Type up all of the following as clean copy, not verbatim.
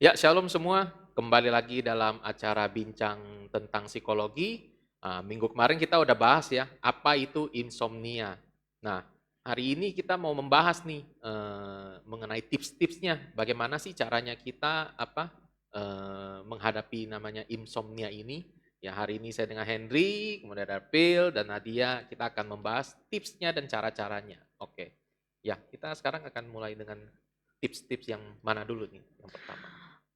Ya, shalom semua. Kembali lagi dalam acara bincang tentang psikologi. Minggu kemarin kita udah bahas ya, apa itu insomnia. Nah, hari ini kita mau membahas nih mengenai tips-tipsnya. Bagaimana sih caranya kita menghadapi namanya insomnia ini? Ya, hari ini saya dengan Henry, kemudian ada Phil dan Nadia. Kita akan membahas tipsnya dan cara-caranya. Oke. Ya, kita sekarang akan mulai dengan tips-tips yang mana dulu nih yang pertama.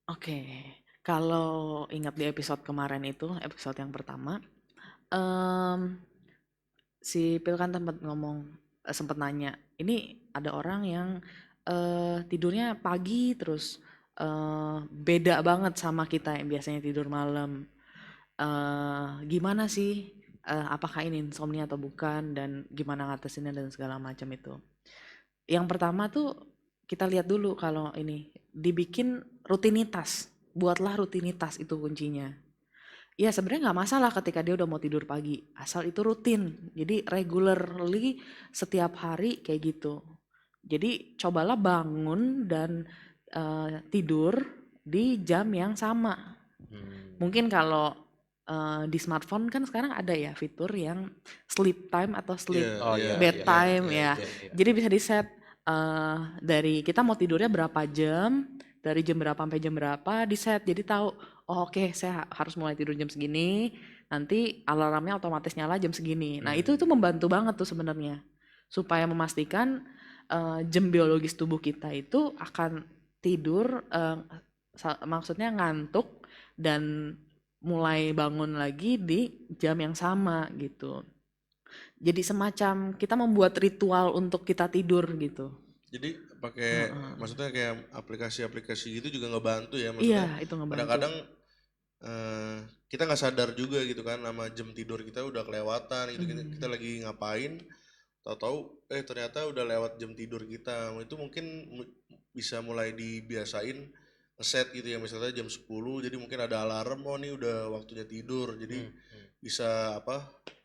Oke, kalau ingat di episode kemarin itu, episode yang pertama, em, si Pil kan sempat nanya, ini ada orang yang tidurnya pagi terus beda banget sama kita yang biasanya tidur malam. Gimana sih? Apakah ini insomnia atau bukan? Dan gimana ngatasinnya dan segala macam itu. Yang pertama tuh kita lihat dulu kalau ini dibikin rutinitas. Buatlah rutinitas itu kuncinya. Ya sebenarnya nggak masalah ketika dia udah mau tidur pagi, asal itu rutin. Jadi regularly setiap hari kayak gitu. Jadi cobalah bangun dan tidur di jam yang sama. Mungkin kalau di smartphone kan sekarang ada ya fitur yang sleep time atau Iya, sleep oh iya, iya, bedtime iya, ya. iya, iya. Jadi bisa di-set dari kita mau tidurnya berapa jam, dari jam berapa sampai jam berapa di-set. Jadi tahu, oh oke saya harus mulai tidur jam segini, nanti alarmnya otomatis nyala jam segini. Nah, itu membantu banget tuh sebenarnya. Supaya memastikan jam biologis tubuh kita itu akan tidur maksudnya ngantuk dan mulai bangun lagi di jam yang sama gitu. Jadi semacam kita membuat ritual untuk kita tidur gitu. Jadi pakai Heeh. maksudnya kayak aplikasi-aplikasi gitu juga ngebantu ya. Iya, Maksudnya itu ngebantu. kadang-kadang eh, kita nggak sadar juga gitu kan nama jam tidur kita udah kelewatan gitu. Kita Mhm. lagi ngapain, tahu-tahu ternyata udah lewat jam tidur kita. Itu mungkin bisa mulai dibiasain ngeset gitu ya, misalnya jam 10 jadi mungkin ada alarm, oh nih udah waktunya tidur. Jadi bisa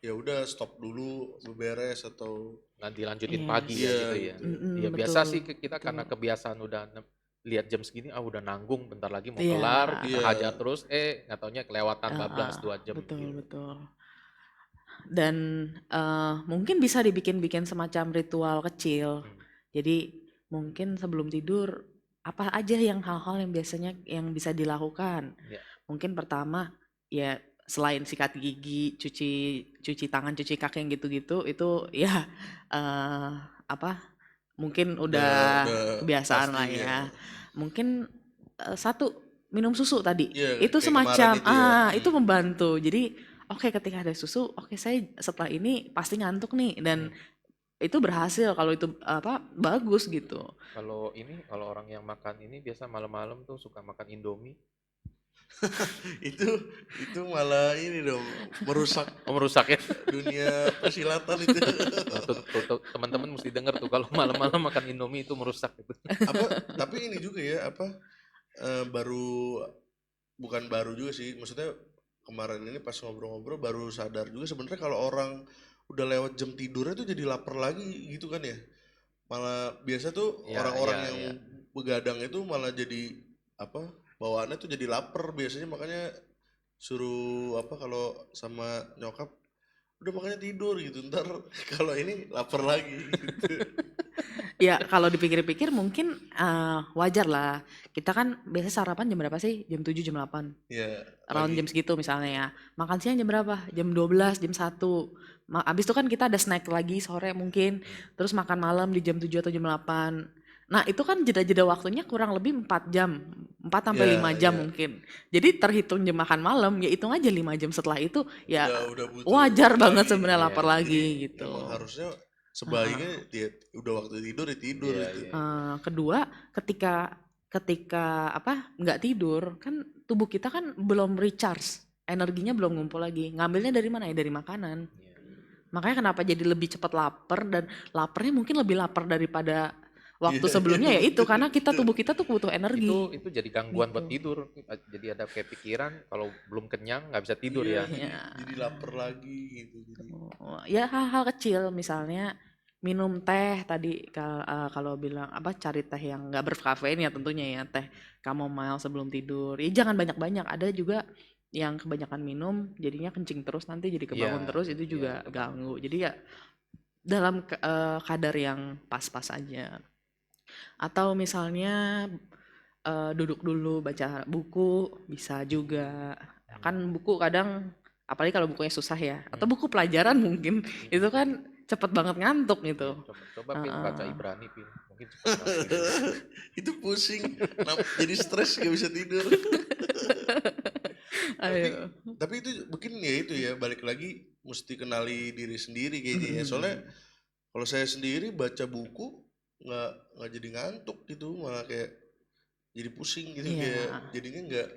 ya udah stop dulu beberes atau Nanti lanjutin pagi Yes. ya iya gitu ya. gitu. Ya biasa Betul, sih kita karena betul. kebiasaan udah lihat jam segini, udah nanggung bentar lagi mau Iya, kelar, kita Iya, hajar terus, nggak taunya kelewatan bablas heeh, 2 jam betul, gitu. betul. Dan mungkin bisa dibikin-bikin semacam ritual kecil. Hmm. Jadi mungkin sebelum tidur apa aja yang hal-hal yang biasanya yang bisa dilakukan. Ya. Mungkin pertama ya selain sikat gigi, cuci cuci tangan, cuci kaki yang gitu-gitu itu ya eh apa mungkin udah udah kebiasaan pasti lah ya. ya. Mungkin satu minum susu tadi. Iya, Itu kayak kemarin semacam itu ya. itu membantu. Jadi oke ketika ada susu, oke saya setelah ini pasti ngantuk nih dan itu berhasil kalau itu bagus gitu. Kalau orang yang makan ini biasa malam-malam tuh suka makan Indomie. itu itu malah ini dong merusak Oh, merusak ya. dunia persilatan itu. Teman-teman mesti denger tuh kalau malam-malam makan Indomie itu merusak gitu. Apa tapi ini juga ya baru bukan baru juga sih, maksudnya kemarin ini pas ngobrol-ngobrol baru sadar juga sebenarnya kalau orang udah lewat jam tidurnya tuh jadi lapar lagi gitu kan ya. Malah biasa tuh Ya, orang-orang ya, yang ya. begadang itu malah jadi bawaannya tuh jadi lapar biasanya, makanya suruh kalau sama nyokap udah makanya tidur gitu, ntar kalau ini lapar lagi gitu. Ya kalau dipikir-pikir mungkin wajar lah. Kita kan biasa sarapan jam berapa sih? Jam 7 jam 8. Ya Around pagi. jam segitu misalnya ya. Makan siang jam berapa? Jam 12, jam 1. Abis itu kan kita ada snack lagi sore mungkin. Terus makan malam di jam 7 atau jam 8. Nah itu kan jeda-jeda waktunya kurang lebih 4 jam. 4 sampai 5 Ya jam ya mungkin. Jadi terhitung jam makan malam ya hitung aja 5 jam setelah itu ya udah butuh wajar banget lagi. sebenarnya Iya, lapar Jadi lagi emang gitu. harusnya Heeh. sebaiknya dia udah waktu tidur ya tidur iya, itu. iya. Kedua ketika ketika nggak tidur kan tubuh kita kan belum recharge, energinya belum ngumpul lagi. Ngambilnya dari mana ya? Dari makanan. Iya. Makanya kenapa jadi lebih cepat lapar dan laparnya mungkin lebih lapar daripada waktu Iya iya sebelumnya ya itu betul karena betul. tubuh kita tuh butuh energi Itu jadi gangguan buat gitu. tidur. Jadi ada kayak pikiran kalau belum kenyang nggak bisa tidur Iya ya. jadi Ya, lapar lagi gitu jadi. ya hal-hal kecil misalnya minum teh tadi kalau bilang apa cari teh yang nggak berkafein ya tentunya ya teh chamomile sebelum tidur. Ya jangan banyak-banyak. Ada juga yang kebanyakan minum jadinya kencing terus nanti jadi kebangun Iya, terus itu iya juga itu benar. ganggu. Jadi ya dalam kadar yang pas-pas aja. Atau misalnya duduk dulu baca buku bisa juga. Hmm, Kan buku kadang apalagi kalau bukunya susah ya atau hmm, buku pelajaran mungkin itu hmm. kan cepet banget ngantuk Iya, gitu. coba coba Pin baca Heeh. Ibrani Pin, mungkin cepat banget tidur. Itu pusing, jadi stres gak bisa tidur. Tapi Ayo. tapi itu mungkin ya itu ya balik lagi mesti kenali diri sendiri kayaknya ya. Soalnya Mm-mm. kalau saya sendiri baca buku nggak nggak jadi ngantuk gitu, malah kayak jadi pusing gitu kayak Iya. jadinya nggak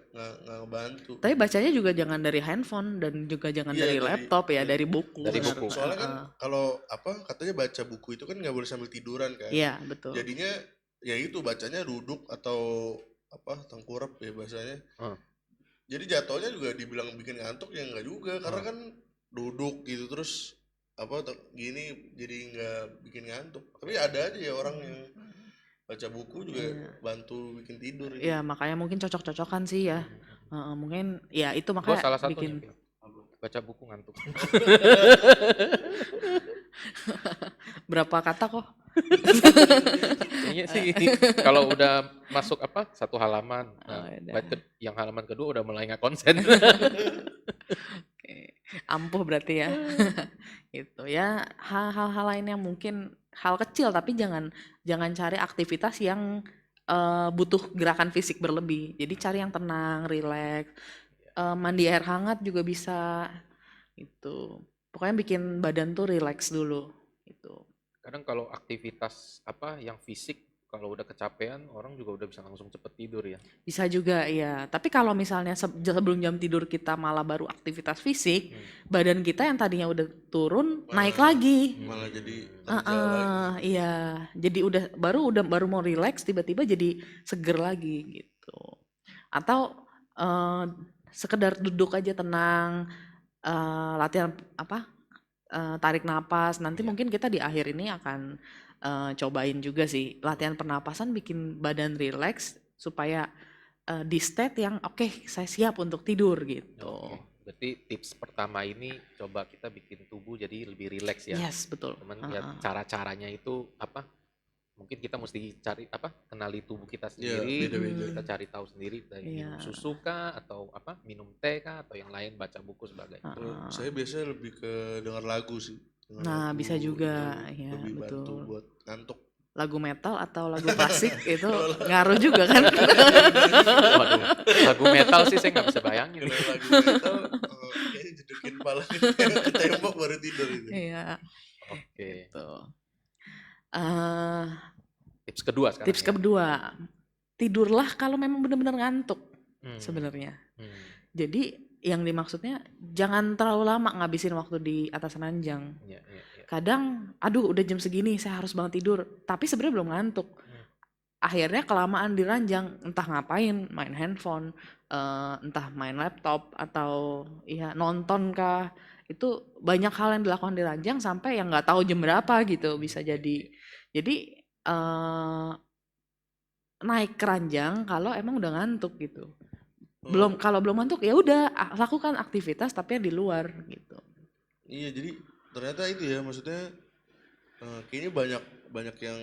ngebantu Tapi gitu. bacanya juga jangan dari handphone dan juga jangan Iya dari dari laptop ya, dari dari buku Dari benar. buku. soalnya kan Heeh. kalau apa katanya baca buku itu kan nggak boleh sambil tiduran kan. Iya, betul. Jadinya ya itu bacanya duduk atau apa tengkurap ya bahasanya. Heeh, Jadi jatuhnya juga dibilang bikin ngantuk ya enggak juga karena heeh. kan duduk gitu terus apa gini jadi nggak bikin ngantuk. Tapi ada aja ya orang yang baca buku juga Iya. bantu bikin tidur itu. Ya, makanya mungkin cocok-cocokan sih ya. Hmm, hmm, hmm. Heeh, mungkin ya itu Gue makanya salah satunya bikin Pin, baca buku ngantuk. berapa kata kok. Kayaknya sih kalau udah masuk apa satu halaman, Oh, nah udah. yang halaman kedua udah mulai nggak konsen. Oke. Ampuh berarti ya. Gitu ya. Hal-hal lain yang mungkin hal kecil tapi jangan jangan cari aktivitas yang butuh gerakan fisik berlebih. Jadi cari yang tenang, rileks. Mandi air hangat juga bisa. Itu. Pokoknya bikin badan tuh rileks dulu. Gitu. Kadang kalau aktivitas apa yang fisik kalau udah kecapean orang juga udah bisa langsung cepet tidur ya. Bisa juga ya. Tapi kalau misalnya sebelum jam tidur kita malah baru aktivitas fisik, Hmm. badan kita yang tadinya udah turun naik Malah lagi. malah jadi Hmm. kerja lagi. Iya. Jadi baru mau relax tiba-tiba jadi seger lagi gitu. Atau eh, sekedar duduk aja tenang, latihan apa? Tarik napas. Nanti Iya. mungkin kita di akhir ini akan cobain juga sih latihan pernapasan bikin badan relax supaya di state yang oke, saya siap untuk tidur gitu. Oke. Berarti tips pertama ini coba kita bikin tubuh jadi lebih rileks ya. Yes, betul. Cuman ya Heeh. cara-caranya itu apa? Mungkin kita mesti cari apa? Kenali tubuh kita Ya sendiri, beda-beda. kita Mm-mm. cari tahu sendiri dari minum Iya. susu kah atau apa? Minum teh kah atau yang lain baca buku sebagainya. Kalau Heeh. saya biasanya lebih ke dengar lagu sih. Dengar Nah, lagu bisa itu juga, ya lebih bantu betul. buat ngantuk. Lagu metal atau lagu klasik itu Kalau ngaruh juga kan? Waduh, lagu metal sih saya nggak bisa bayangin. kalau lagu metal kayaknya jedukin kepala ke tembok baru tidur itu. Iya, Oke. gitu. Eh, Tips kedua sekarang tips ya. kedua, tidurlah kalau memang benar-benar ngantuk Hmm, sebenarnya. hmm, Jadi yang dimaksudnya jangan terlalu lama ngabisin waktu di atas ranjang. iya, iya, iya. Kadang, aduh udah jam segini saya harus banget tidur, tapi sebenarnya belum ngantuk. Hmm, Akhirnya kelamaan di ranjang, entah ngapain, main handphone, entah main laptop atau ya nonton kah. Itu banyak hal yang dilakukan di ranjang sampai yang nggak tahu jam berapa gitu bisa iya, jadi. iya. Jadi naik ke ranjang kalau emang udah ngantuk gitu. Oh, Kalau belum ngantuk ya udah lakukan aktivitas tapi yang di luar gitu. iya jadi ternyata itu ya maksudnya kayaknya banyak banyak yang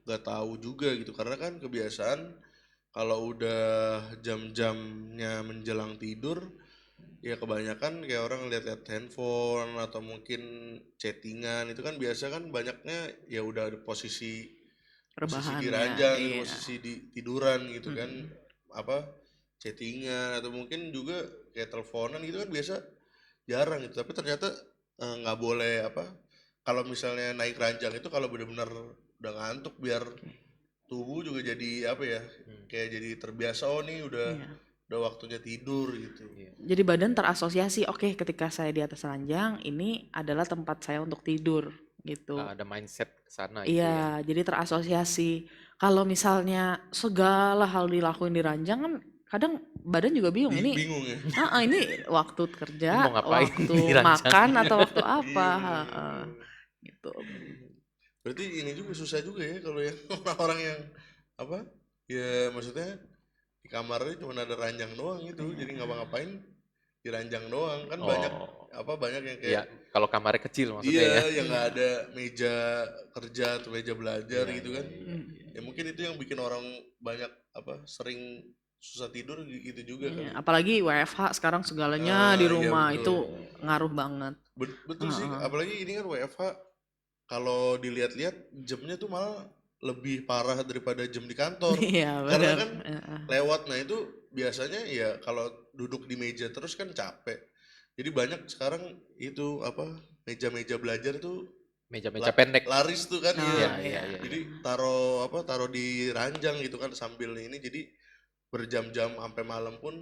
nggak tahu juga gitu karena kan kebiasaan kalau udah jam-jamnya menjelang tidur ya kebanyakan kayak orang lihat-lihat handphone atau mungkin chattingan itu kan biasa kan banyaknya ya udah di posisi di Rebahannya, ranjang gitu iya. posisi di tiduran gitu kan Mm-mm. apa chattingan atau mungkin juga kayak teleponan gitu kan biasa jarang gitu tapi ternyata nggak boleh apa kalau misalnya naik ranjang itu kalau benar-benar udah ngantuk biar tubuh juga jadi apa ya Hmm, kayak jadi terbiasa oh nih udah Iya. udah waktunya tidur gitu. iya. Jadi badan terasosiasi, oke ketika saya di atas ranjang, ini adalah tempat saya untuk tidur gitu. Ada mindset ke sana gitu ya. Iya, jadi terasosiasi. Kalau misalnya segala hal dilakuin di ranjang kan kadang badan juga bingung. Bingung ya. Ini waktu Ini kerja, mau ngapain waktu di ranjang? makan atau waktu apa, Iya bener, bener, bener. gitu. Berarti ini juga susah juga ya kalau yang orang-orang yang apa? Ya maksudnya di kamarnya cuma ada ranjang doang gitu. Jadi Iya. ngapa-ngapain di ranjang doang. Kan banyak Oh, banyak yang iya, kayak kalau kamarnya kecil maksudnya iya ya. yang nggak Iya. ada meja kerja atau meja belajar Iya, gitu iya, kan. iya, Mm. iya, Ya iya. mungkin itu yang bikin orang banyak sering susah tidur gitu juga Iya, kali. apalagi WFH sekarang segalanya di Iya rumah Iya, betul. itu iya, iya. ngaruh banget. Betul sih, Heeh. apalagi ini kan WFH kalau dilihat-lihat jamnya tuh malah lebih parah daripada jam di kantor. Iya Karena benar. kan lewat, nah itu biasanya ya kalau duduk di meja terus kan capek. Jadi banyak sekarang itu meja-meja belajar tuh Meja-meja pendek. laris tuh kan Iya, Oh ya. iya, iya. iya, iya. Jadi taruh di ranjang gitu kan sambil ini jadi berjam-jam sampai malam pun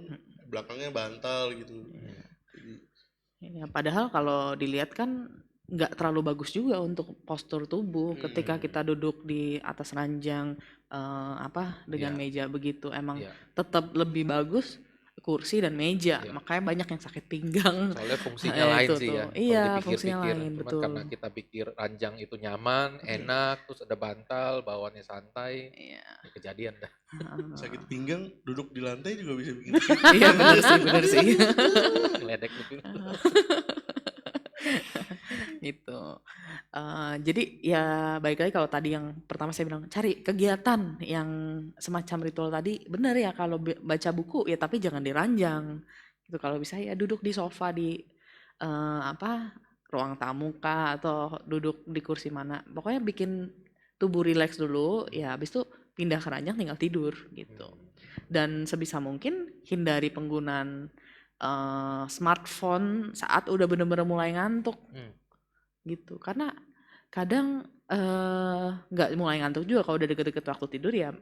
belakangnya bantal gitu. Hmm. Jadi Iya, padahal kalau dilihat kan nggak terlalu bagus juga untuk postur tubuh ketika kita duduk di atas ranjang dengan Iya, meja begitu. Emang iya, tetap lebih bagus kursi dan meja. iya. Makanya banyak yang sakit pinggang. Soalnya fungsinya lain Itu sih tuh. ya, kalau Iya, fungsinya dipikir-pikir. lain, Cuman karena betul. kita pikir ranjang itu nyaman, enak, terus ada bantal, bawaannya santai, Iya. ya kejadian dah. Heeh. sakit pinggang duduk di lantai juga bisa bikin Iya benar sih, benar sih. Ngeledek betul. Gitu. Jadi ya balik lagi kalau tadi yang pertama saya bilang cari kegiatan yang semacam ritual tadi, benar ya kalau baca buku ya tapi jangan diranjang. Gitu kalau bisa ya duduk di sofa di ruang tamu kah atau duduk di kursi mana. Pokoknya bikin tubuh rileks dulu ya habis itu pindah ke ranjang tinggal tidur gitu. Dan sebisa mungkin hindari penggunaan smartphone saat udah bener-bener mulai ngantuk gitu. Karena kadang nggak mulai ngantuk juga kalau udah deket-deket waktu tidur ya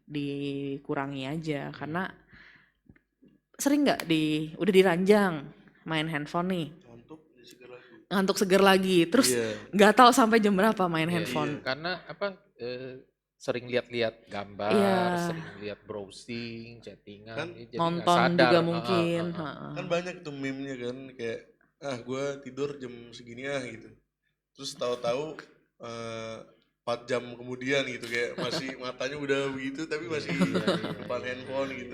dikurangi aja karena sering nggak udah diranjang main handphone nih ngantuk segar lagi. ngantuk seger lagi terus Iya. nggak tahu sampai jam berapa main Iya, handphone. karena sering lihat-lihat gambar, Iya, sering lihat browsing, chattingan, Kan jadi nggak nonton sadar. juga Heeh, mungkin. heeh. Heeh. Kan banyak tuh meme-nya kan kayak gue tidur jam segini gitu. Terus tahu-tahu 4 jam kemudian gitu kayak masih matanya udah begitu tapi masih depan handphone gitu.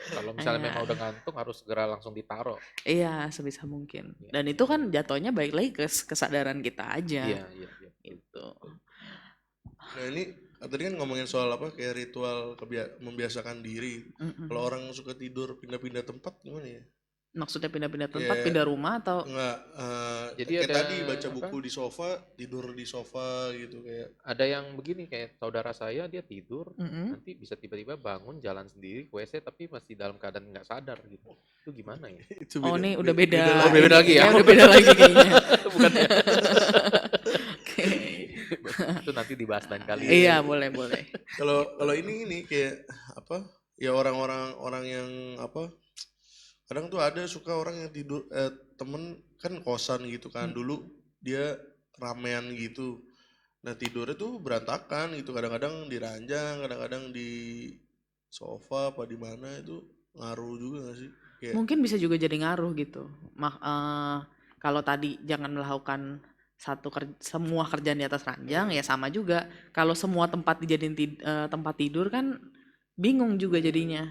Kalau misalnya Iya. memang udah ngantuk harus segera langsung ditaruh. Iya, sebisa mungkin. Iya. Dan itu kan jatuhnya balik lagi ke kesadaran kita aja. Iya, iya, iya. Gitu. Nah ini tadi kan ngomongin soal kayak ritual membiasakan diri. Kalau orang suka tidur pindah-pindah tempat gimana ya? Maksudnya pindah-pindah tempat, Kayak pindah rumah atau enggak Jadi kayak ada tadi baca apa? buku di sofa, tidur di sofa gitu kayak. Ada yang begini kayak saudara saya dia tidur, nanti bisa tiba-tiba bangun jalan sendiri ke WC tapi masih dalam keadaan nggak sadar gitu. Itu gimana ya? Itu oh nih udah beda. Oh, beda lagi ya? Udah beda lagi kayaknya. Bukan ya? Oke. Itu nanti dibahas lain kali. Iya, boleh. Kalau ini kayak ya orang yang kadang tuh ada suka orang yang tidur temen kan kosan gitu kan dulu dia ramean gitu. Nah tidurnya tuh berantakan gitu, kadang-kadang di ranjang, kadang-kadang di sofa apa di mana, itu ngaruh juga gak sih? Kayak Mungkin bisa juga jadi ngaruh gitu. Kalau tadi jangan melakukan semua kerjaan di atas ranjang ya sama juga. Kalau semua tempat dijadiin tempat tidur kan bingung juga jadinya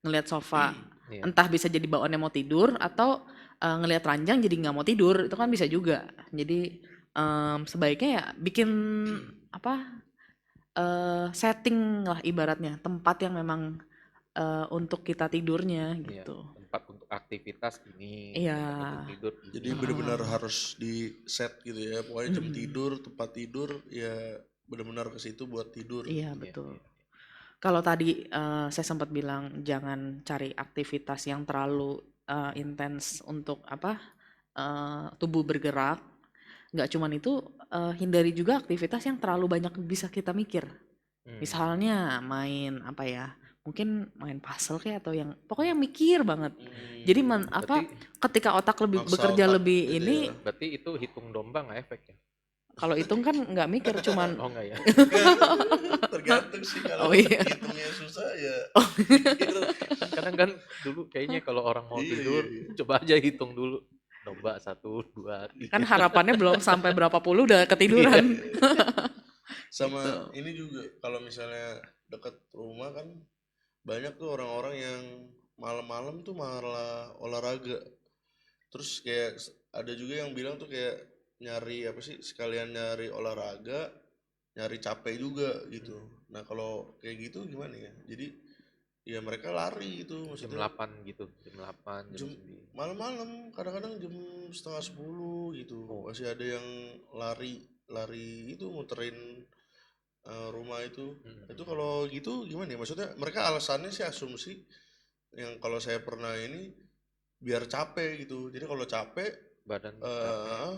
ngelihat sofa. Iya. Entah bisa jadi bawaannya mau tidur atau ngelihat ranjang jadi nggak mau tidur, itu kan bisa juga. Jadi sebaiknya ya bikin setting lah ibaratnya tempat yang memang untuk kita tidurnya Iya, gitu. tempat untuk aktivitas ini, Iya. tempat untuk tidur ini. jadi benar-benar harus di set gitu ya, pokoknya jam tidur, tempat tidur ya benar-benar ke situ buat tidur. Iya betul. Kalau tadi saya sempat bilang jangan cari aktivitas yang terlalu intens untuk tubuh bergerak. Nggak cuman itu, hindari juga aktivitas yang terlalu banyak bisa kita mikir. Misalnya main mungkin main puzzle kayak atau yang pokoknya mikir banget. Jadi ketika otak lebih Maksa bekerja otak lebih gitu ini, ya. Berarti itu hitung domba nggak efek ya? kalau hitung kan nggak mikir cuman Oh enggak ya? Tergantung sih, Oh, kalau iya. hitungnya susah ya. Kadang kan dulu kayaknya kalau orang mau Iya, tidur, iya. coba aja hitung dulu. coba 1, 2, 3. Kan harapannya belum sampai berapa puluh udah Iya. ketiduran. Sama Gitu. ini juga kalau misalnya dekat rumah kan banyak tuh orang-orang yang malam-malam tuh malah olahraga. Terus kayak ada juga yang bilang tuh kayak nyari apa sih sekalian nyari olahraga, nyari capek juga gitu. Nah kalau kayak gitu gimana ya? Jadi ya mereka lari gitu Jam maksudnya 8 gitu, jam 8, jam jam 9. malam-malam kadang-kadang jam setengah 10 gitu Oh, masih ada yang lari itu muterin rumah itu kalau gitu gimana ya maksudnya mereka alasannya sih asumsi yang kalau saya pernah ini biar capek gitu jadi kalau capek badan capek,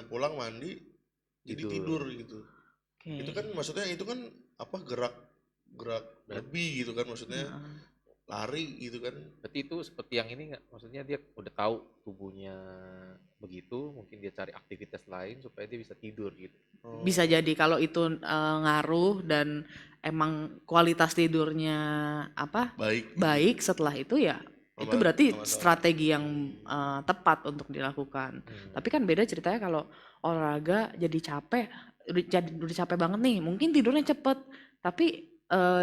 pulang mandi jadi tidur tidur. gitu itu Oke. kan maksudnya itu kan apa gerak gerak Berat. lebih gitu kan maksudnya Heeh. lari gitu kan. Berarti itu seperti yang ini nggak? Maksudnya dia udah tahu tubuhnya begitu, mungkin dia cari aktivitas lain supaya dia bisa tidur gitu. Bisa Oh, jadi kalau itu ngaruh dan emang kualitas tidurnya apa baik gitu ya. baik setelah itu ya itu Nggak berarti masalah. strategi yang tepat untuk dilakukan. Tapi kan beda ceritanya kalau olahraga jadi capek, udah capek banget nih, mungkin tidurnya cepet, tapi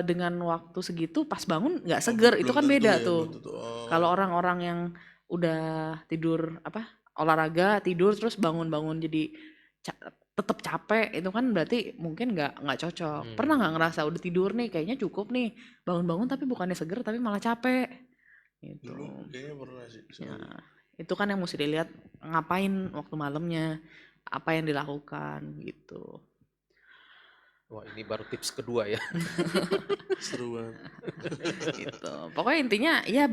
dengan waktu segitu pas bangun nggak Oh, seger, itu belum kan tentu beda ya, belum tuh. tentu. Oh, Kalau orang-orang yang udah tidur apa olahraga tidur terus bangun-bangun jadi tetap capek itu kan berarti mungkin nggak cocok. Pernah nggak ngerasa udah tidur nih kayaknya cukup nih bangun-bangun tapi bukannya seger tapi malah capek gitu. dulu kayaknya pernah sih Ya, sekali. itu kan yang mesti dilihat ngapain waktu malamnya, apa yang dilakukan gitu. Wah, ini baru tips kedua ya. Seru banget. Gitu. Pokoknya intinya ya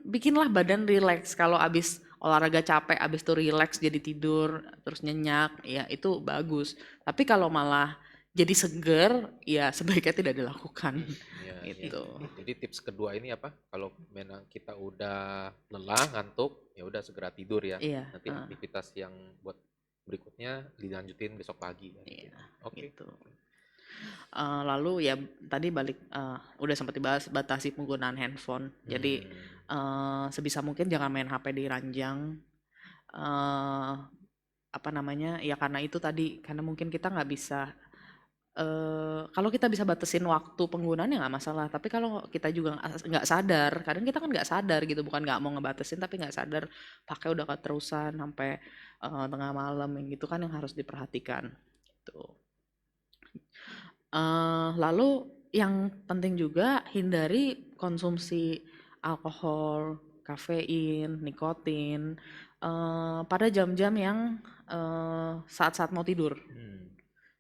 bikinlah badan rileks. Kalau abis olahraga capek, abis itu rileks jadi tidur, terus nyenyak, ya itu bagus. Tapi kalau malah jadi seger, ya sebaiknya tidak dilakukan. Iya, iya. Gitu. Jadi tips kedua ini apa? Kalau memang kita udah lelah, ngantuk, ya udah segera tidur ya. Iya, Nanti aktivitas yang buat berikutnya dilanjutin besok pagi kan. iya, Oke. gitu. Lalu ya tadi balik udah sempat dibahas batasi penggunaan handphone. Jadi sebisa mungkin jangan main HP di ranjang. eh apa namanya? Ya karena itu tadi karena mungkin kita nggak bisa kalau kita bisa batasin waktu penggunaannya nggak masalah. Tapi kalau kita juga nggak sadar, kadang kita kan nggak sadar gitu, bukan nggak mau ngebatasin tapi nggak sadar pakai udah keterusan sampai tengah malam yang gitu kan yang harus diperhatikan. Gitu. Lalu yang penting juga hindari konsumsi alkohol, kafein, nikotin pada jam-jam yang saat-saat mau tidur.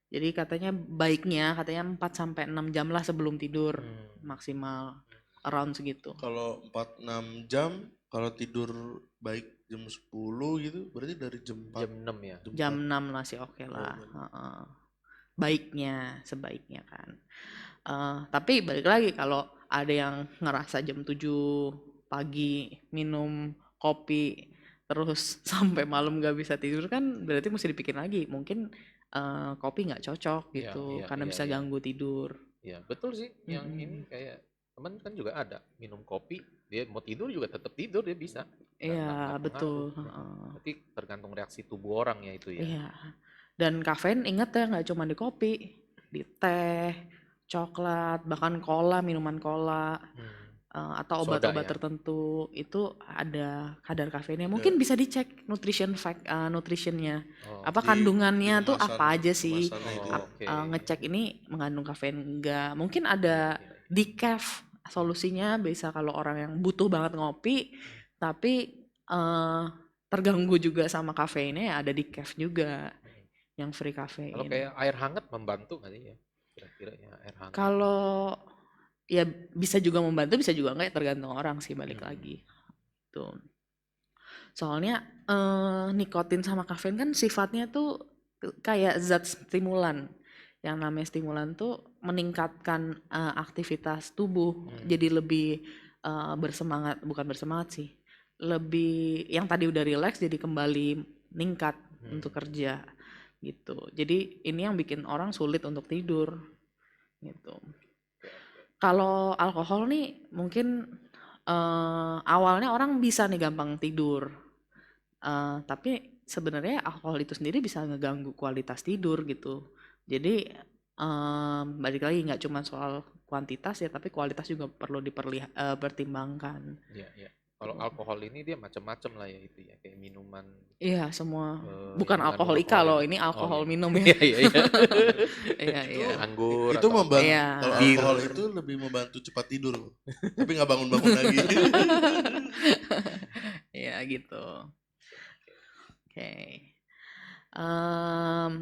Jadi katanya baiknya katanya 4 sampai 6 jam lah sebelum tidur maksimal around segitu. Kalau 4-6 jam, kalau tidur baik jam 10 gitu, berarti dari jam 4. Jam 6 ya. Jam 6 lah sih oke lah. Baiknya, sebaiknya kan. Tapi balik lagi kalau ada yang ngerasa jam 7 pagi minum kopi terus sampai malam gak bisa tidur kan berarti mesti dipikir lagi. Mungkin kopi nggak cocok Iya, gitu iya, karena iya, bisa iya. ganggu tidur. Ya, betul sih. Yang ini kayak teman kan juga ada minum kopi, dia mau tidur juga tetap tidur dia bisa. Iya, Nggak betul. pengaruh. Berarti tergantung reaksi tubuh orang ya itu ya. Iya. Dan kafein ingat ya nggak cuma di kopi, di teh, coklat, bahkan cola, minuman cola. Atau Soda obat-obat ya. tertentu itu ada kadar kafeinnya. Ada. Mungkin bisa dicek nutrition fact, nutritionnya. Oh, Apa Di- kandungannya di tuh apa aja sih? kemasannya itu oh, ya. oke. Ngecek ini mengandung kafein enggak. Mungkin ada decaf solusinya bisa kalau orang yang butuh banget ngopi tapi terganggu juga sama kafeinnya ya ada decaf juga yang free Kalau kafein. kayak air hangat membantu nggak sih ya? Kira-kira ya air hangat. Kalau ya bisa juga membantu, bisa juga enggak, tergantung orang sih balik lagi. Tuh. Soalnya nikotin sama kafein kan sifatnya tuh kayak zat stimulan. Yang namanya stimulan tuh meningkatkan aktivitas tubuh, jadi lebih bersemangat, bukan bersemangat sih. Lebih yang tadi udah rileks jadi kembali meningkat untuk kerja gitu. Jadi ini yang bikin orang sulit untuk tidur gitu. Kalau alkohol nih mungkin awalnya orang bisa nih gampang tidur. Tapi sebenarnya alkohol itu sendiri bisa ngeganggu kualitas tidur gitu. Jadi balik lagi nggak cuma soal kuantitas ya, tapi kualitas juga perlu pertimbangkan. Iya, iya. Kalau Tuh. alkohol ini dia macam-macam lah ya itu ya, kayak minuman Iya, semua bukan yang mengandung alkoholika alkohol loh, ya. ini Oh alkohol iya. minum ya. Iya, iya, iya. Iya, Itu iya. Anggur itu atau apa? membantu, Iya. kalau Bir. alkohol itu lebih membantu cepat tidur, tapi nggak bangun-bangun lagi. Iya gitu. Oke. Em,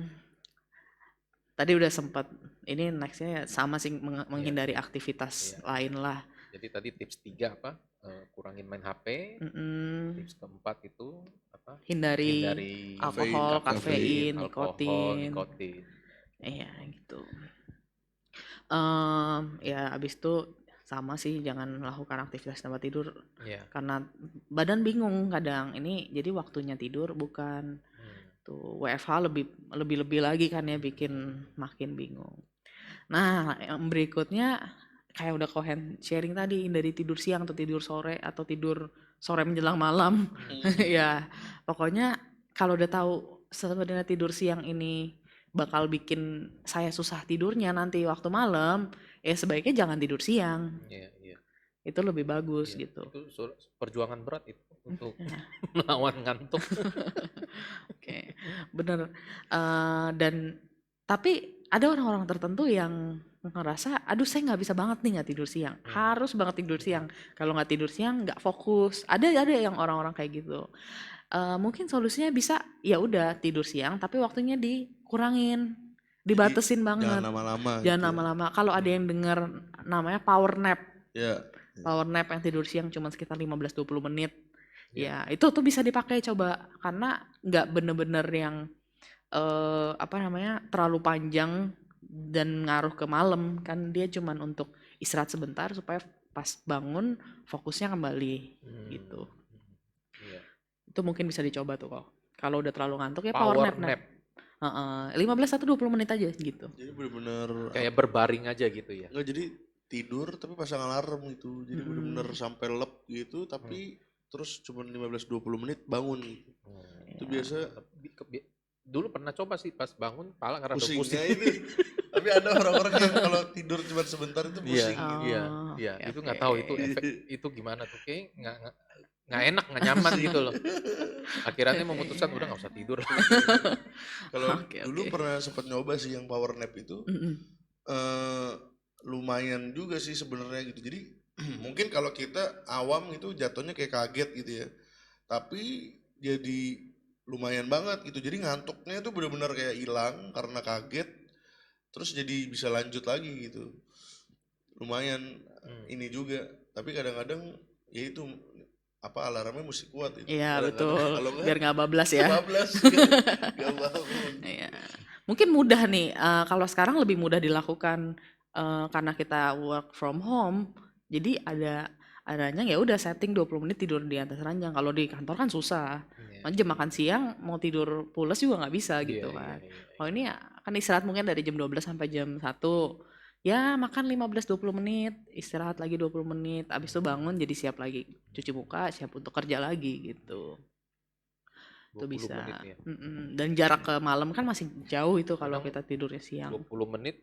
Tadi udah sempat, ini nextnya ya sama sih Iya, menghindari iya. aktivitas Iya, lain lah. Jadi tadi tips 3 apa? Kurangin main HP. Mm-mm. Tips keempat itu apa? Hindari Hindari alkohol, Kafein. kafein, alkohol, nikotin. nikotin. Iya gitu. Ya abis itu sama sih, jangan melakukan aktivitas tempat tidur Iya. karena badan bingung kadang. Ini jadi waktunya tidur bukan. Tuh WFH lebih lagi kan ya, bikin makin bingung. Nah, yang berikutnya kayak udah Kohen sharing tadi, dari tidur siang atau tidur sore atau tidur sore menjelang malam. Ya, pokoknya kalau udah tahu sebenarnya tidur siang ini bakal bikin saya susah tidurnya nanti waktu malam, ya sebaiknya jangan tidur siang. Iya, iya. Itu lebih bagus Iya. gitu. Itu perjuangan berat itu untuk Ya, melawan ngantuk. oke, bener. Dan tapi ada orang-orang tertentu yang ngerasa, aduh saya nggak bisa banget nih nggak tidur siang, harus banget tidur siang. Kalau nggak tidur siang nggak fokus. Ada yang orang-orang kayak gitu. Mungkin solusinya bisa ya udah tidur siang, tapi waktunya dikurangin, Jadi dibatesin jangan banget, lama-lama jangan gitu ya. lama-lama. Kalau ada yang dengar namanya power nap, Ya, power nap yang tidur siang cuma sekitar 15-20 menit. Iya. Ya, itu tuh bisa dipakai coba, karena nggak bener-bener yang apa namanya terlalu panjang dan ngaruh ke malam, kan dia cuman untuk istirahat sebentar supaya pas bangun fokusnya kembali gitu. Iya. Itu mungkin bisa dicoba tuh kok. Kalau udah terlalu ngantuk ya Power power nap. nap. 15 atau 20 menit aja gitu. jadi bener-bener Kayak berbaring aja gitu ya. enggak, jadi tidur tapi pasang alarm gitu. Jadi bener-bener sampai lep gitu, tapi terus cuma 15-20 menit bangun gitu. Itu biasa Dulu pernah coba sih pas bangun pala karena udah pusingnya pusing. itu. Tapi ada orang-orang yang kalau tidur cuma sebentar itu Iya, pusing gitu. iya, Oh, iya. oke, Itu nggak tahu itu oke. efek itu gimana tuh, kayak nggak enak, nggak nyaman gitu loh. Akhirnya memutuskan udah nggak usah tidur. Kalau Oke, dulu oke. pernah sempat nyoba sih yang power nap itu, Mm-mm. lumayan juga sih sebenarnya gitu. Jadi mungkin kalau kita awam itu jatuhnya kayak kaget gitu ya. Tapi jadi lumayan banget gitu. Jadi ngantuknya itu benar-benar kayak hilang karena kaget. Terus jadi bisa lanjut lagi gitu. Lumayan ini juga. Tapi kadang-kadang ya itu apa alarmnya mesti kuat itu. Iya Kadang-kadang betul, kalau enggak biar nggak bablas ya. bablas gak bangun. Iya. Mungkin mudah nih, kalau sekarang lebih mudah dilakukan karena kita work from home. Jadi adanya ya udah setting 20 menit tidur di atas ranjang. Kalau di kantor kan susah. Jam makan siang mau tidur pules juga nggak bisa gitu Iya, kan. iya. Kalau ini ya kan istirahat mungkin dari jam 12 sampai jam 1. Ya makan 15-20 menit, istirahat lagi 20 menit, habis itu bangun jadi siap lagi cuci muka, siap untuk kerja lagi gitu. Itu 20 bisa. menit ya. Dan jarak ke malam kan masih jauh itu kalau Kadang kita tidurnya siang. 20 menit,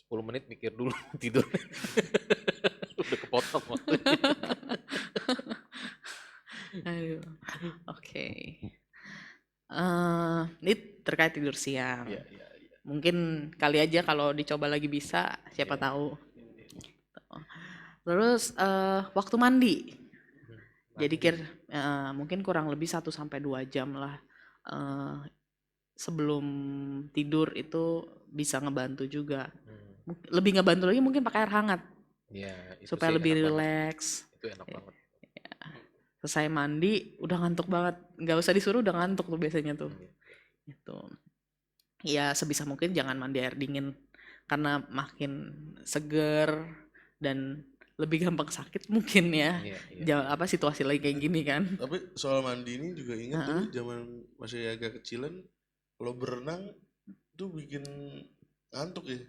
10 menit mikir dulu tidur. Udah kepotong waktunya. Aduh. Oke. Ini terkait tidur siang. Iya, iya, iya. Mungkin kali aja kalau dicoba lagi bisa, siapa Iya. tahu. Terus waktu mandi. Jadi mungkin kurang lebih 1 sampai 2 jam lah sebelum tidur itu bisa ngebantu juga. Lebih ngebantu lagi mungkin pakai air hangat Iya, itu supaya sih lebih enak banget. rileks. Itu enak banget. Selesai mandi udah ngantuk banget, nggak usah disuruh udah ngantuk tuh biasanya tuh. Gitu. Ya sebisa mungkin jangan mandi air dingin karena makin seger dan lebih gampang sakit mungkin ya. Iya. Apa situasi lagi kayak gini kan. Tapi soal mandi ini juga ingat dulu zaman masih agak kecilan, kalau berenang tuh bikin ngantuk ya.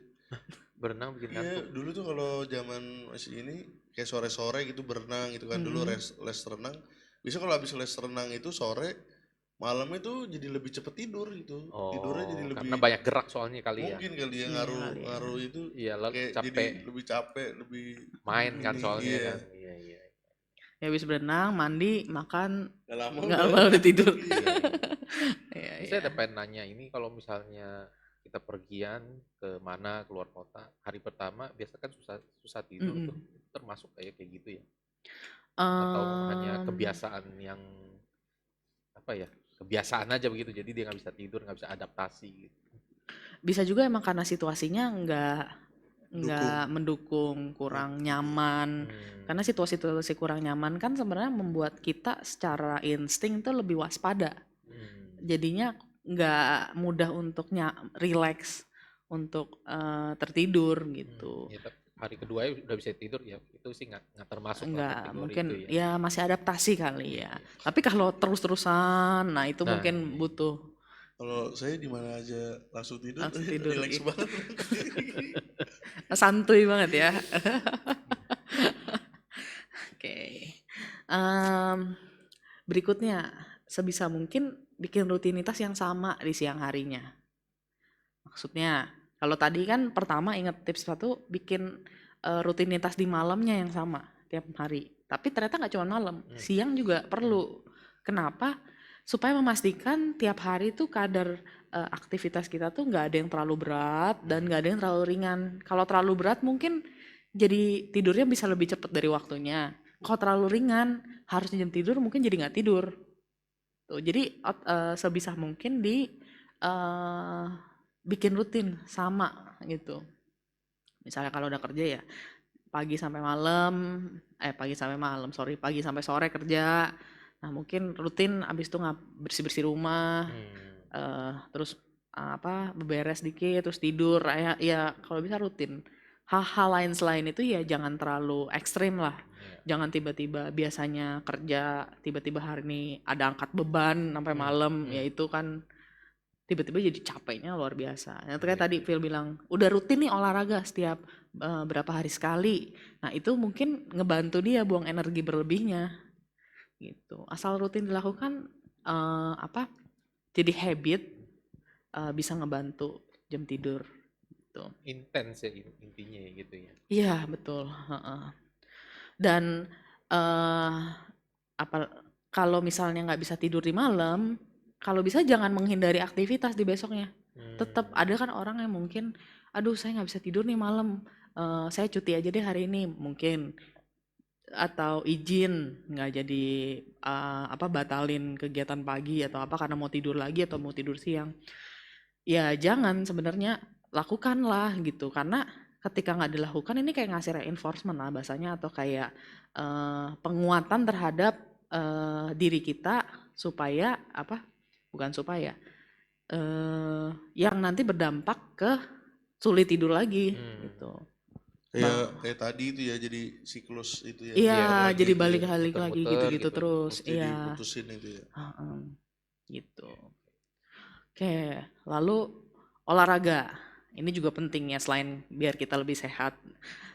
Berenang bikin Iya, ngantuk. dulu tuh kalau zaman masih ini kayak sore-sore gitu berenang gitu kan, dulu les renang. Bisa kalau habis les renang itu sore malam itu jadi lebih cepet tidur gitu. Tidurnya jadi Oh, karena lebih banyak gerak soalnya kali ya. mungkin kali ya Iya ngaruh kali ya. ngaruh itu Iya, kayak jadi capek lebih capek, lebih main kan ini soalnya iya. kan. Iya, iya. Ya habis berenang, mandi, makan, Gak lama nggak udah lama udah tidur. tidur. Iya. Iya, iya. Iya Ini iya. saya ada pengen nanya ini kalau misalnya kita pergian ke mana keluar kota, hari pertama biasa kan susah susah tidur tuh. Mm-mm. Itu termasuk kayak gitu ya? Atau hanya Em, kebiasaan yang apa ya? Kebiasaan aja begitu. Jadi dia nggak bisa tidur, nggak bisa adaptasi gitu. Bisa juga emang karena situasinya nggak Dukung. mendukung, Oh, kurang iya. nyaman. Karena Hmm. situasi-situasi kurang nyaman kan sebenarnya membuat kita secara insting tuh lebih waspada. Hmm. Jadinya nggak mudah untuk relax, untuk tertidur gitu. Ya, hari kedua ya udah bisa tidur ya. Itu sih nggak termasuk lah Nggak, kategori mungkin itu ya. ya masih adaptasi kali Iya, ya. iya. Tapi kalau terus-terusan, nah itu Nah, mungkin butuh Kalau saya di mana aja langsung tidur, langsung tidur. relax banget. Santuy banget ya. Oke. Em, berikutnya, sebisa mungkin bikin rutinitas yang sama di siang harinya. Maksudnya, kalau tadi kan pertama ingat tips satu, bikin rutinitas di malamnya yang sama tiap hari. Tapi ternyata nggak cuma malam, hmm, siang juga hmm, perlu. Kenapa? Supaya memastikan tiap hari tuh kadar aktivitas kita tuh nggak ada yang terlalu berat dan hmm. nggak ada yang terlalu ringan. Kalau terlalu berat mungkin jadi tidurnya bisa lebih cepat dari waktunya. Kalau terlalu ringan, harusnya jam tidur mungkin jadi nggak tidur. Tuh, jadi sebisa mungkin eh, bikin rutin sama gitu. Misalnya kalau udah kerja ya pagi sampai malam, pagi sampai sore kerja. Nah mungkin rutin abis itu bersih-bersih rumah, Hmm. terus apa beberes dikit, terus tidur. Ya kalau bisa rutin. Hal-hal lain selain itu ya jangan terlalu ekstrim lah. Iya. Jangan tiba-tiba biasanya kerja, tiba-tiba hari ini ada angkat beban sampai Hmm, malam, ya hmm. itu kan tiba-tiba jadi capeknya luar biasa. Yang kayak Iya, tadi iya. Phil bilang, udah rutin nih olahraga setiap berapa hari sekali. Nah itu mungkin ngebantu dia buang energi berlebihnya gitu. Asal rutin dilakukan apa? Jadi habit bisa ngebantu jam tidur. Gitu. Intens ya intinya ya gitu ya. Iya betul. Heeh. Dan eh apa kalau misalnya nggak bisa tidur di malam, kalau bisa jangan menghindari aktivitas di besoknya. Tetap Hmm. ada kan orang yang mungkin, aduh saya nggak bisa tidur nih malam, saya cuti aja deh hari ini mungkin, atau izin nggak jadi apa batalin kegiatan pagi atau apa karena mau tidur lagi atau mau tidur siang. Ya jangan sebenarnya lakukanlah gitu karena ketika nggak dilakukan ini kayak ngasih reinforcement lah bahasanya atau kayak penguatan terhadap diri kita supaya apa bukan supaya yang nanti berdampak ke sulit tidur lagi Hmm. gitu. Kayak kayak tadi itu ya jadi siklus itu ya Iya Iya, muter lagi jadi itu ya. balik-balik lagi muter-muter gitu-gitu gitu. terus Mesti iya. diputusin itu ya. Heeh, gitu. Oke. Oke, lalu olahraga. Ini juga penting ya selain biar kita lebih sehat.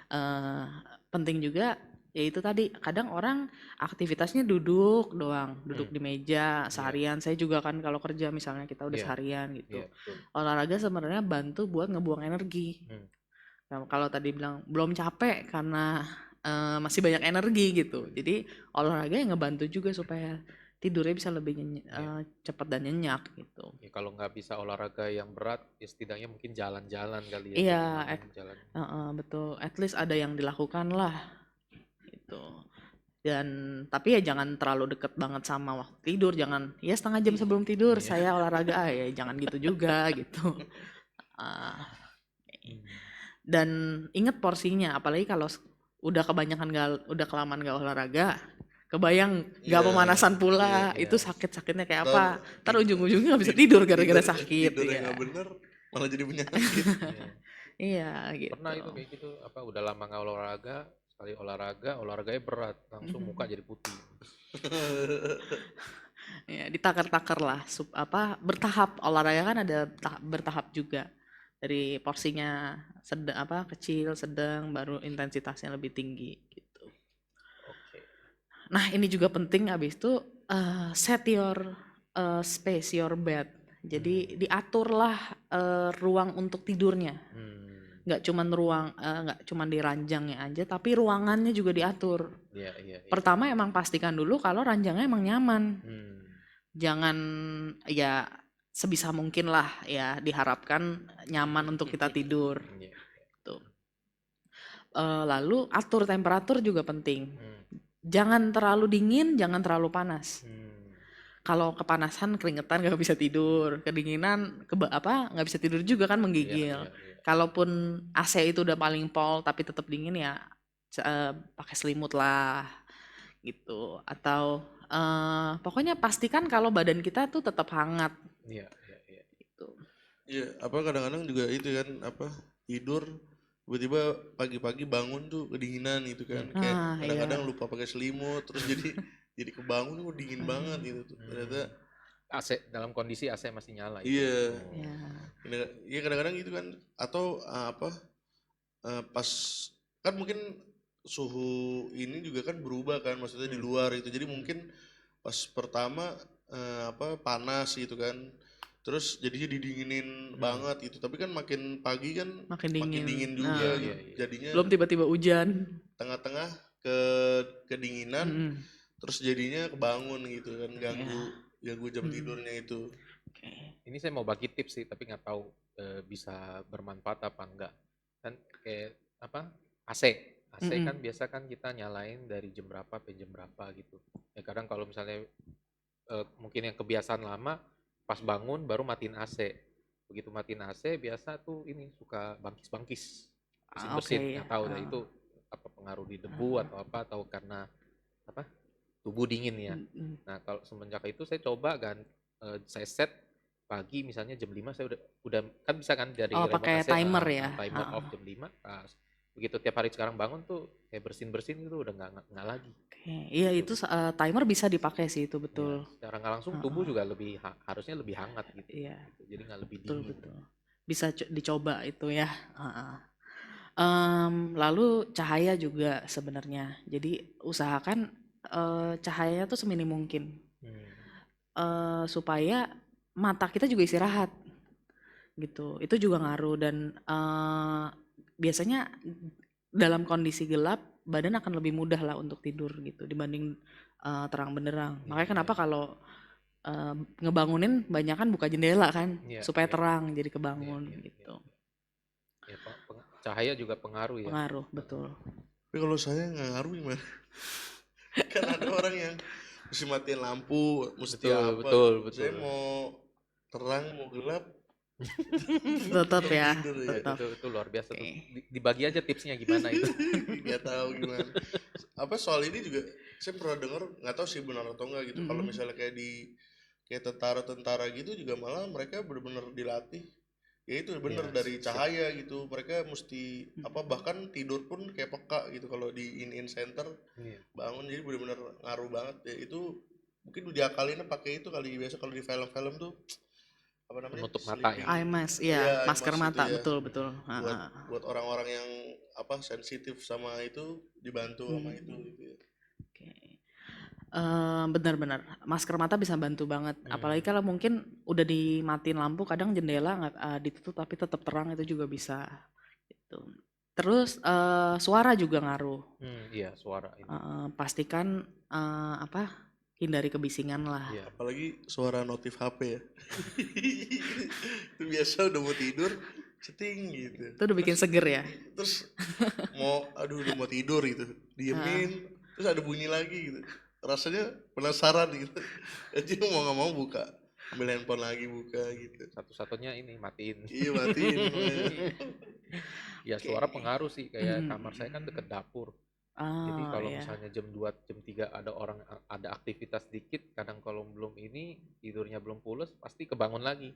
Eh, penting juga yaitu tadi kadang orang aktivitasnya duduk doang, duduk Hmm. di meja Iya, seharian. Saya juga kan kalau kerja misalnya kita udah iya, seharian iya gitu. betul. Olahraga sebenarnya bantu buat ngebuang energi. Hmm. Nah, kalau tadi bilang belum capek karena masih banyak energi gitu. Jadi olahraga yang ngebantu juga supaya tidurnya bisa lebih Iya. cepat dan nyenyak gitu. Ya, kalau nggak bisa olahraga yang berat, ya setidaknya mungkin jalan-jalan kali ya, Iya, bagaimana jalan. betul. At least ada yang dilakukan lah, gitu. Dan tapi ya jangan terlalu deket banget sama waktu tidur. Jangan ya setengah jam sebelum tidur Iya. saya olahraga, ya jangan gitu juga gitu. Ah, Hmm. dan ingat porsinya, apalagi kalau udah kebanyakan udah kelamaan gak olahraga, kebayang gak Iya, pemanasan iya. pula, itu Iya. sakit-sakitnya kayak Ntar apa? Ntar ujung-ujungnya gak bisa tidur gara-gara sakit, tidur yang ya. nggak bener malah jadi penyakit. Iya. Iya Pernah gitu. itu kayak gitu, apa udah lama nggak olahraga, sekali olahraga, olahraganya berat, langsung muka jadi putih. Ya, ditakar-takar lah, apa bertahap olahraga kan ada bertahap juga dari porsinya sedang apa kecil, sedang, baru intensitasnya lebih tinggi gitu. Oke. Nah ini juga penting abis itu set your space your bed. Jadi Hmm. diaturlah ruang untuk tidurnya. Hmm. Nggak cuman di ranjangnya aja, tapi ruangannya juga diatur. Iya, iya, iya. Pertama emang pastikan dulu kalau ranjangnya emang nyaman. Hmm. Jangan ya sebisa mungkin lah ya diharapkan nyaman untuk kita tidur. Iya. Tuh. Lalu atur temperatur juga penting. Hmm. Jangan terlalu dingin, jangan terlalu panas. Hmm. Kalau kepanasan keringetan nggak bisa tidur, kedinginan nggak bisa tidur juga kan Iya, menggigil. iya, iya. Kalaupun AC itu udah paling pol tapi tetap dingin ya pakai selimut lah gitu. Atau pokoknya pastikan kalau badan kita tuh tetap hangat Iya, iya, iya. gitu. Iya, apa kadang-kadang juga itu kan apa tidur tiba-tiba pagi-pagi bangun tuh kedinginan gitu kan. Kayak Ah kadang-kadang iya. lupa pakai selimut terus jadi kebangun kok dingin banget gitu tuh. Ternyata AC dalam kondisi AC masih nyala itu. iya. Oh. Ya. Iya kadang-kadang gitu kan atau pas kan mungkin suhu ini juga kan berubah kan maksudnya di luar itu. Jadi mungkin pas pertama panas gitu kan. Terus jadinya didinginin banget gitu. Tapi kan makin pagi kan Makin makin dingin. dingin Nah, juga Iya, gitu. iya. Jadinya belum tiba-tiba hujan. tengah-tengah kedinginan Mm-mm. terus jadinya kebangun gitu kan Iya. ganggu jam tidurnya itu. Oke. Ini saya mau bagi tips sih, tapi nggak tahu bisa bermanfaat apa enggak. Kan kayak apa? AC. AC kan Mm-mm. biasa kan kita nyalain dari jam berapa sampai jam berapa gitu. Ya kadang kalau misalnya mungkin yang kebiasaan lama pas bangun baru matiin AC. Begitu matiin AC biasa tuh ini suka bangkis-bangkis. Oke Bersin-bersin. ya. Nggak tahu dah itu apa pengaruh di debu atau apa atau karena apa? Tubuh dingin ya. Mm-mm. Nah, kalau semenjak itu saya coba saya set pagi misalnya jam 5 saya udah kan bisa kan dari Oh remote pakai AC timer ya. timer off jam 5 pas begitu tiap hari sekarang bangun tuh kayak bersin-bersin itu udah nggak lagi. Oke. Iya itu timer bisa dipakai sih itu Ya, betul. secara nggak langsung tubuh juga harusnya lebih hangat gitu. Iya. Jadi nggak lebih Betul dingin. betul. Bisa dicoba itu ya. Lalu cahaya juga sebenarnya. Jadi usahakan cahayanya tuh seminim mungkin supaya mata kita juga istirahat gitu. Itu juga ngaruh dan biasanya dalam kondisi gelap badan akan lebih mudah lah untuk tidur gitu dibanding terang benderang. Makanya kenapa kalau ngebangunin banyak kan buka jendela kan Iya, supaya iya. terang jadi Iya, kebangun iya, gitu. iya. Ya, cahaya juga pengaruh ya. Pengaruh betul. Tapi kalau saya nggak ngaruh gimana? Kan ada orang yang mesti matiin lampu, mesti Betul, apa betul, gitu. Saya betul. mau terang, mau gelap, Tetap ya, tidur ya. tetap. Itu luar biasa tuh. Oke. Dibagi aja tipsnya gimana itu. Nggak tahu gimana. Apa soal ini juga saya pernah dengar, nggak tahu sih benar atau enggak gitu. Kalau misalnya kayak tentara-tentara gitu juga malah mereka benar-benar dilatih. Ya itu bener Iya, dari cahaya gitu. Mereka mesti bahkan tidur pun kayak peka gitu kalau di in center Iya. bangun jadi benar-benar ngaruh banget ya itu mungkin diakalinnya pakai itu kali biasa kalau di film-film tuh apa namanya Penutup mata ya. Eye mask, ya, Iya, masker mask itu mata, ya. betul betul. buat orang-orang yang sensitif sama itu dibantu sama itu gitu ya. Oke. Benar-benar masker mata bisa bantu banget. Apalagi kalau mungkin udah dimatiin lampu, kadang jendela nggak ditutup tapi tetap terang itu juga bisa. Gitu. Terus suara juga ngaruh. Iya, suara ini. Pastikan hindari kebisingan lah. Iya. Apalagi suara notif HP ya. Itu biasa udah mau tidur ceting gitu. Itu udah bikin seger ya. Terus udah mau tidur gitu. Diemin terus ada bunyi lagi gitu. Rasanya penasaran gitu. Jadi mau nggak mau buka, ambil handphone lagi buka gitu. Satu-satunya ini matiin. Iya matiin. Ya suara pengaruh sih, kayak kamar saya kan deket dapur. Jadi kalau misalnya jam 2, jam 3 ada aktivitas dikit, kadang kalau belum tidurnya belum pules pasti kebangun lagi.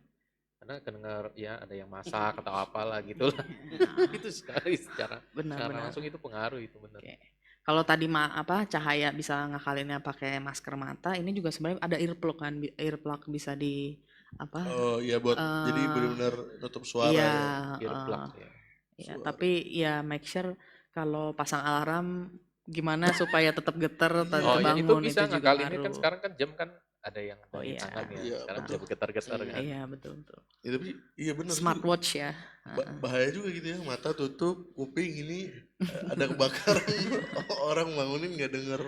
Karena kedengar ya ada yang masak atau apalah gitu lah. Itu sekali secara langsung itu pengaruh itu benar. Kalau tadi cahaya bisa ngakalinnya pakai masker mata, ini juga sebenarnya ada earplug kan, earplug bisa di Oh iya buat jadi benar-benar nutup suara ya. Earplug ya. Ya, tapi ya make sure kalau pasang alarm Gimana supaya tetap getar, Iya. Oh ya itu terbangun, itu bisa juga ngakalinnya kan ngaruh. sekarang kan jam kan ada yang Oh dari iya, tangan ya. Iya, Sekarang bisa betul. bergetar-getar kan. iya betul. Ya, tapi iya bener juga. Smartwatch ya. Bahaya juga gitu ya, mata tutup, kuping ini ada kebakaran, orang bangunin nggak denger.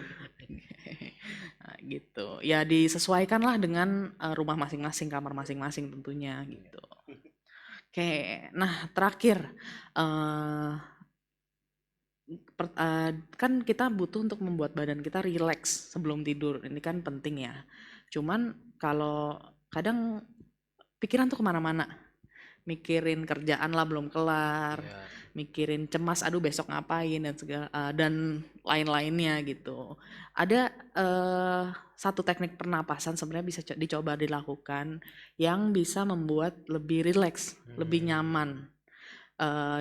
Nah, gitu. Ya disesuaikan lah dengan rumah masing-masing, kamar masing-masing tentunya gitu. Oke, nah terakhir eh, kan kita butuh untuk membuat badan kita rileks sebelum tidur. Ini kan penting ya. Cuman kalau kadang pikiran tuh kemana-mana. Mikirin kerjaan lah belum kelar, Iya. mikirin cemas, aduh besok ngapain dan segala dan lain-lainnya gitu. Ada satu teknik pernapasan sebenarnya bisa dicoba dilakukan yang bisa membuat lebih rileks, lebih nyaman.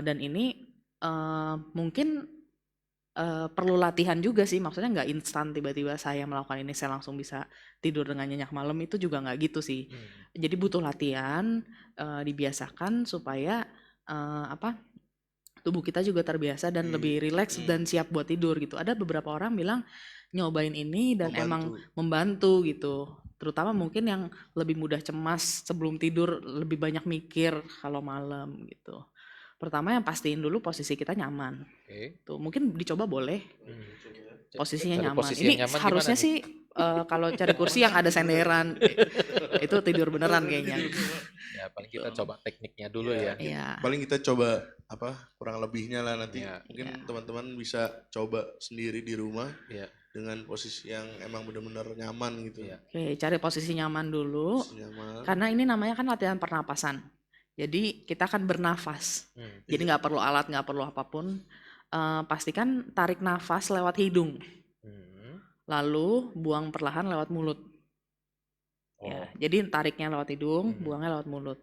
Dan ini mungkin perlu latihan juga sih, maksudnya nggak instan tiba-tiba saya melakukan ini saya langsung bisa tidur dengan nyenyak malam, itu juga nggak gitu sih. Jadi butuh latihan, dibiasakan supaya tubuh kita juga terbiasa dan lebih rileks dan siap buat tidur gitu. Ada beberapa orang bilang nyobain ini dan emang membantu gitu. Terutama mungkin yang lebih mudah cemas sebelum tidur, lebih banyak mikir kalau malam gitu. Pertama yang pastiin dulu posisi kita nyaman. Oke. Tuh, mungkin dicoba boleh. Posisinya Cari nyaman. posisi Ini yang nyaman gimana harusnya nih? sih kalau cari kursi yang ada senderan itu tidur beneran kayaknya. Ya paling kita coba tekniknya dulu ya. Iya. Paling kita coba kurang lebihnya lah nanti. Iya. Mungkin teman-teman bisa coba sendiri di rumah Iya. dengan posisi yang emang benar-benar nyaman gitu. Iya. Oke, cari posisi nyaman dulu. Posisi nyaman. Karena ini namanya kan latihan pernapasan. Jadi kita akan bernafas. Jadi nggak perlu alat, nggak perlu apapun. Pastikan tarik nafas lewat hidung. Lalu buang perlahan lewat mulut. Ya, jadi tariknya lewat hidung, buangnya lewat mulut.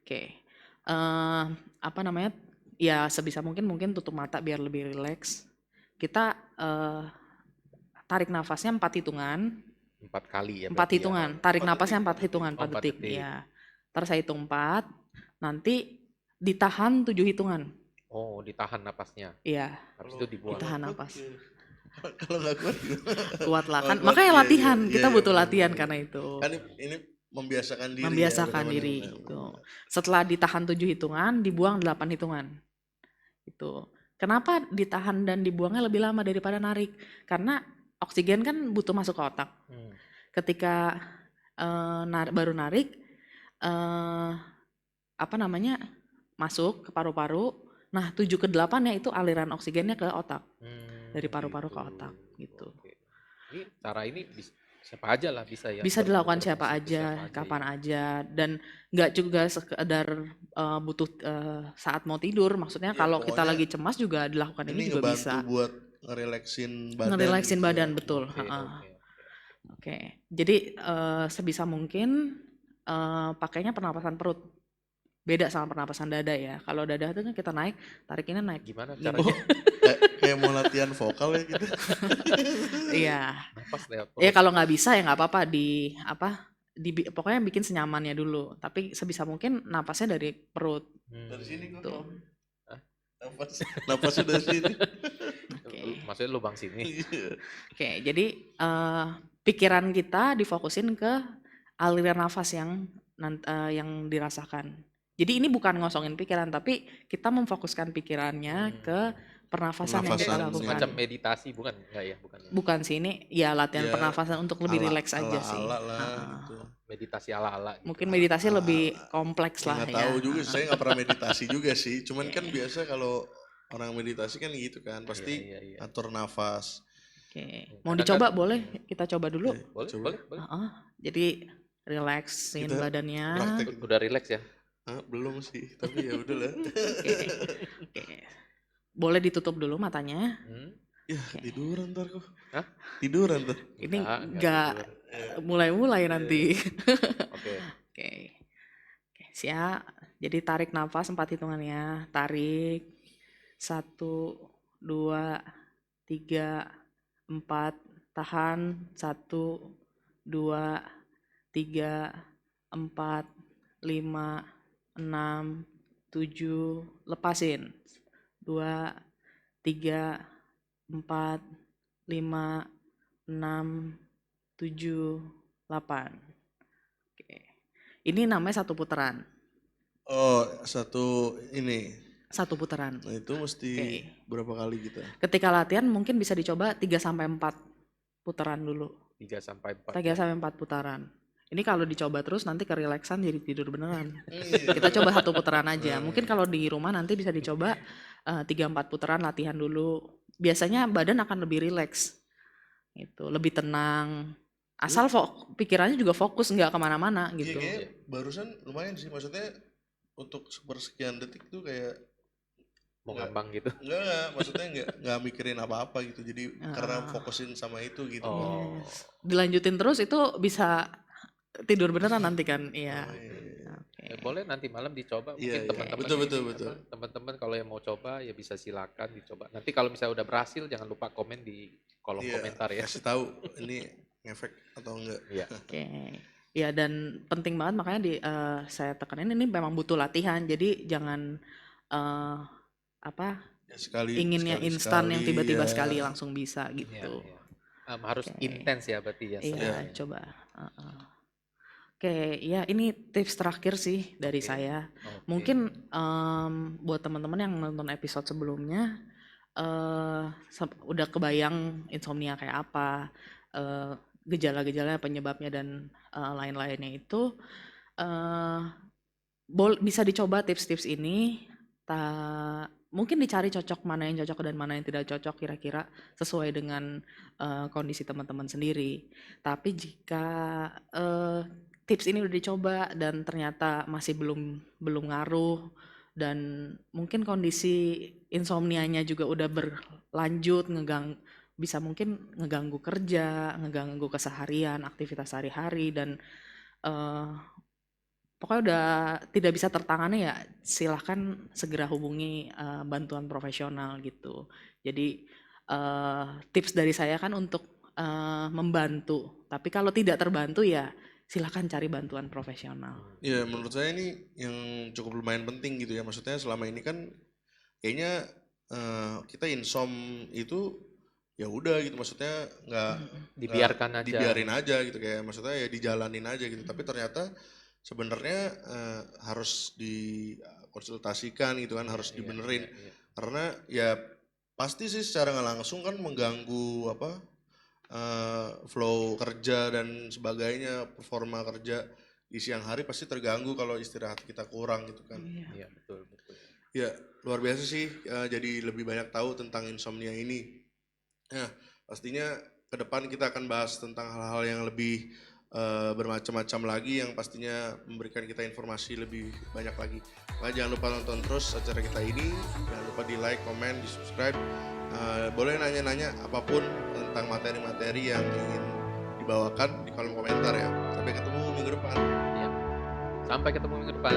Oke. Apa namanya? Ya sebisa mungkin tutup mata biar lebih rileks. Kita tarik nafasnya 4 hitungan. 4 kali ya 4 berarti ya. hitungan. Tarik nafasnya 4 hitungan, 4 Oh, 4 detik. detik. Ya. Ntar saya hitung 4. Nanti ditahan 7 hitungan. Oh, ditahan napasnya. Iya. Habis itu dibuang. Ditahan napas. Kalau nggak kuat gimana? Kuat lah kan. Kuat, Makanya iya, latihan. iya, Kita iya, butuh benar, latihan benar. karena itu. Kan ini membiasakan diri. Membiasakan ya, diri. benar, Gitu. benar. Setelah ditahan 7 hitungan, dibuang 8 hitungan. Itu. Kenapa ditahan dan dibuangnya lebih lama daripada narik? Karena oksigen kan butuh masuk ke otak. Ketika baru narik, masuk ke paru-paru. Nah 7 ke 8 ya itu aliran oksigennya ke otak. Dari paru-paru ke otak gitu. Oke. Ini cara ini siapa aja lah bisa ya. Bisa dilakukan siapa berfungsi ke aja, kapan aja, dan nggak juga sekedar butuh saat mau tidur. Maksudnya Ya, kalau kita pokoknya lagi cemas juga dilakukan ini juga ngebantu bisa. buat ngerelaksin badan. Ngerelaksin gitu badan, ya. betul. Oke. Oke. Jadi sebisa mungkin pakainya pernapasan perut. Beda sama pernapasan dada ya. Kalau dada itu kan kita naik, tarikinnya naik. Gimana gini. caranya? Kayak mau latihan vokal ya gitu. Iya. Napas lewat Ya perut. kalau nggak bisa ya nggak apa-apa pokoknya bikin senyamannya dulu. Tapi sebisa mungkin napasnya dari perut. Dari sini kok. Tuh. Napasnya dari sini. Maksudnya lubang sini. Oke, jadi pikiran kita difokusin ke aliran nafas yang dirasakan. Jadi ini bukan ngosongin pikiran, tapi kita memfokuskan pikirannya ke pernafasan yang kita lakukan. Semacam meditasi bukan? Enggak ya, bukan. Bukan sih, ini ya latihan pernafasan untuk lebih rileks aja sih. Gitu. Meditasi ala-ala gitu. Mungkin meditasi lebih kompleks lah Nggak ya. tahu juga, saya nggak pernah meditasi juga sih. Cuman kan biasa kalau orang meditasi kan gitu kan, pasti atur nafas. Oke, mau dicoba boleh? Kita coba dulu. Boleh. Jadi relaksin badannya. Udah rileks ya? Belum sih, tapi ya udahlah. Oke. Boleh ditutup dulu matanya. Ya tiduran ntar kok. Hah? Tiduran ntar. Ini nggak mulai nanti. Oke. Siap. Jadi tarik nafas 4 hitungannya. Tarik 1, 2, 3, 4. Tahan 1, 2, 3, 4, 5, 6, 7. Lepasin. 2, 3, 4, 5, 6, 7, 8. Oke. Ini namanya satu putaran. Oh, satu ini. Satu putaran. Nah, itu mesti Oke. berapa kali kita? Ketika latihan mungkin bisa dicoba 3-4 putaran dulu. 3-4 3 ya. sampai 4 putaran. Ini kalau dicoba terus nanti kerileksan jadi tidur beneran. Iya. Kita coba satu putaran aja. Mungkin kalau di rumah nanti bisa dicoba 3-4 putaran latihan dulu. Biasanya badan akan lebih rileks. Gitu, lebih tenang. Asal pikirannya juga fokus nggak kemana-mana Iya, gitu. kayak barusan lumayan sih, maksudnya untuk sepersekian detik tuh kayak Mau Nggak. ngambang gitu. enggak, maksudnya nggak mikirin apa-apa gitu. Jadi karena Ah. fokusin sama itu gitu. Oh. Yes. Dilanjutin terus itu bisa tidur beneran nanti kan. Iya. Oh, iya. Oke. Boleh nanti malam dicoba, Iya, mungkin iya. teman-teman Betul, ini, betul, betul. teman-teman kalau yang mau coba ya bisa silakan dicoba. Nanti kalau misalnya udah berhasil jangan lupa komen di kolom Iya, komentar ya. kasih tahu ini ngefek atau enggak. Iya. Oke. Ya dan penting banget makanya saya tekanin ini memang butuh latihan. Jadi jangan Ya, sekali inginnya sekali instan yang sekali, tiba-tiba ya. sekali langsung bisa Iya, gitu. iya. Harus Oke. intens ya berarti ya. Iya, sebenarnya. coba. Oke, ya ini tips terakhir sih dari Oke. saya. Oke. Mungkin buat teman-teman yang nonton episode sebelumnya udah kebayang insomnia kayak apa, gejala-gejalanya, penyebabnya dan lain-lainnya itu bisa dicoba tips-tips ini. Mungkin dicari cocok mana yang cocok dan mana yang tidak cocok kira-kira sesuai dengan kondisi teman-teman sendiri. Tapi jika tips ini udah dicoba dan ternyata masih belum ngaruh dan mungkin kondisi insomnianya juga udah berlanjut bisa mungkin ngeganggu kerja, ngeganggu keseharian, aktivitas sehari-hari dan pokoknya udah tidak bisa tertangani ya silahkan segera hubungi bantuan profesional gitu. Jadi tips dari saya kan untuk membantu. Tapi kalau tidak terbantu ya silahkan cari bantuan profesional. Ya, menurut saya ini yang cukup lumayan penting gitu ya. Maksudnya selama ini kan kayaknya kita insom itu ya udah gitu. Maksudnya nggak Dibiarkan aja. dibiarin aja gitu, kayak maksudnya ya dijalanin aja gitu. Tapi ternyata sebenarnya harus dikonsultasikan gitu kan, harus dibenerin. Iya. Karena ya pasti sih secara nggak langsung kan mengganggu flow kerja dan sebagainya, performa kerja di siang hari pasti terganggu kalau istirahat kita kurang gitu kan. Iya, betul. Ya, luar biasa sih, jadi lebih banyak tahu tentang insomnia ini. Nah, pastinya ke depan kita akan bahas tentang hal-hal yang lebih bermacam-macam lagi yang pastinya memberikan kita informasi lebih banyak lagi. Nah, jangan lupa nonton terus acara kita ini, jangan lupa di like, komen, di subscribe. Boleh nanya-nanya apapun tentang materi-materi yang ingin dibawakan di kolom komentar ya. Sampai ketemu minggu depan. Sampai ketemu minggu depan.